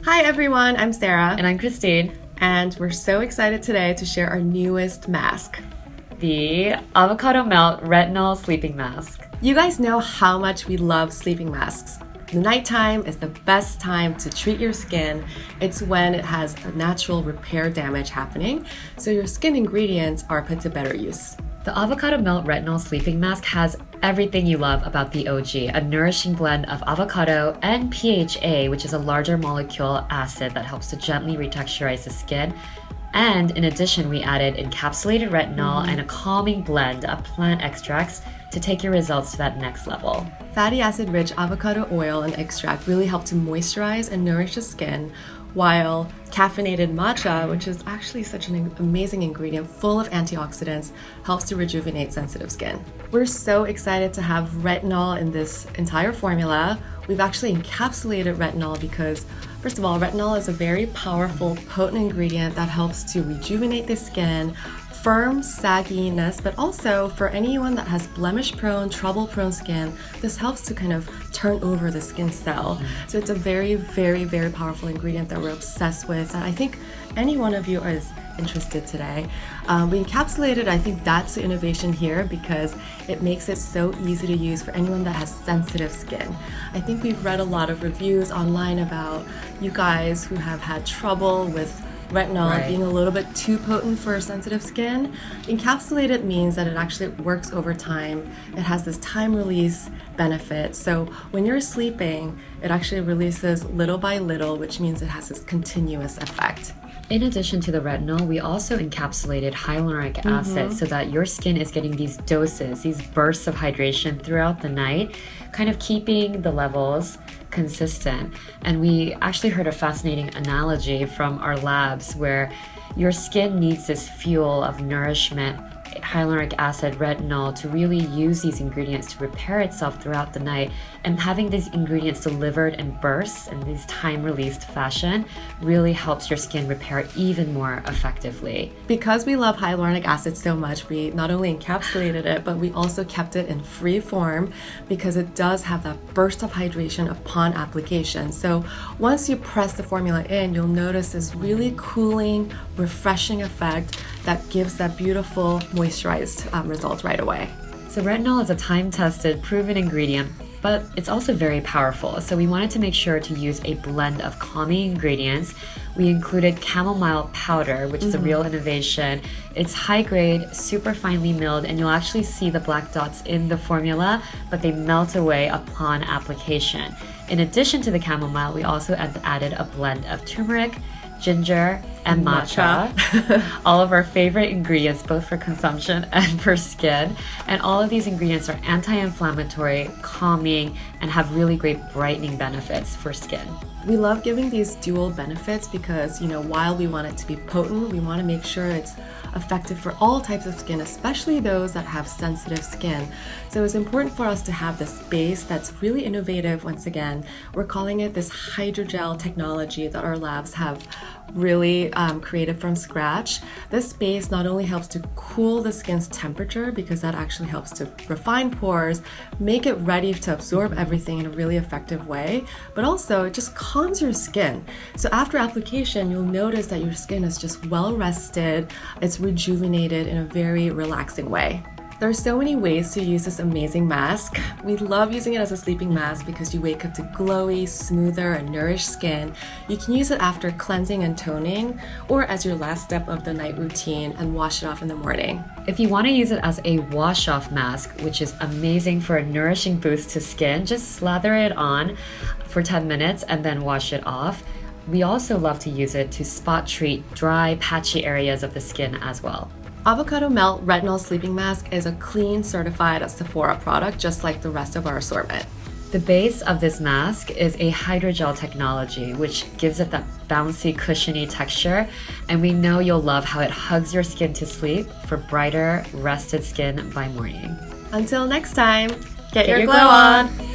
Hi everyone, I'm Sarah. And I'm Christine. And we're so excited today to share our newest mask. The Avocado Melt Retinol Sleeping Mask. You guys know how much we love sleeping masks. The nighttime is the best time to treat your skin. It's when it has a natural repair damage happening, so your skin ingredients are put to better use. The Avocado Melt Retinol Sleeping Mask has everything you love about the OG, a nourishing blend of avocado and PHA, which is a larger molecule acid that helps to gently retexturize the skin. And in addition, we added encapsulated retinol and a calming blend of plant extracts to take your results to that next level. Fatty acid-rich avocado oil and extract really help to moisturize and nourish the skin, while caffeinated matcha, which is actually such an amazing ingredient full of antioxidants, helps to rejuvenate sensitive skin. We're so excited to have retinol in this entire formula. We've actually encapsulated retinol because, first of all, retinol is a very powerful, potent ingredient that helps to rejuvenate the skin, firm sagginess, but also for anyone that has blemish-prone, trouble-prone skin, this helps to kind of turn over the skin cell. So it's a very, very, very powerful ingredient that we're obsessed with, and I think any one of you is interested today. We encapsulated, I think that's the innovation here because it makes it so easy to use for anyone that has sensitive skin. I think we've read a lot of reviews online about you guys who have had trouble with retinol being a little bit too potent for sensitive skin. Encapsulated means that it actually works over time. It has this time release benefit. So when you're sleeping, it actually releases little by little, which means it has this continuous effect. In addition to the retinol, we also encapsulated hyaluronic acid so that your skin is getting these doses, these bursts of hydration throughout the night, kind of keeping the levels consistent. And we actually heard a fascinating analogy from our labs where your skin needs this fuel of nourishment, hyaluronic acid, retinol, to really use these ingredients to repair itself throughout the night. And having these ingredients delivered in bursts in these time-released fashion really helps your skin repair even more effectively. Because we love hyaluronic acid so much, we not only encapsulated it, but we also kept it in free form because it does have that burst of hydration upon application. So once you press the formula in, you'll notice this really cooling, refreshing effect that gives that beautiful moisturized result right away. So retinol is a time-tested, proven ingredient, but it's also very powerful. So we wanted to make sure to use a blend of calming ingredients. We included chamomile powder, which is a real innovation. It's high grade, super finely milled, and you'll actually see the black dots in the formula, but they melt away upon application. In addition to the chamomile, we also added a blend of turmeric, ginger, and matcha. All of our favorite ingredients, both for consumption and for skin. And all of these ingredients are anti-inflammatory, calming, and have really great brightening benefits for skin. We love giving these dual benefits because, while we want it to be potent, we want to make sure it's effective for all types of skin, especially those that have sensitive skin. So it's important for us to have this base that's really innovative. Once again, we're calling it this hydrogel technology that our labs have really created from scratch. This base not only helps to cool the skin's temperature because that actually helps to refine pores, make it ready to absorb everything in a really effective way, but also it just calms your skin. So after application, you'll notice that your skin is just well rested, it's rejuvenated in a very relaxing way. There are so many ways to use this amazing mask. We love using it as a sleeping mask because you wake up to glowy, smoother, and nourished skin. You can use it after cleansing and toning, or as your last step of the night routine and wash it off in the morning. If you want to use it as a wash-off mask, which is amazing for a nourishing boost to skin, just slather it on for 10 minutes and then wash it off. We also love to use it to spot treat dry, patchy areas of the skin as well. Avocado Melt Retinol Sleeping Mask is a clean, certified Sephora product, just like the rest of our assortment. The base of this mask is a hydrogel technology, which gives it that bouncy, cushiony texture, and we know you'll love how it hugs your skin to sleep for brighter, rested skin by morning. Until next time, get your glow on!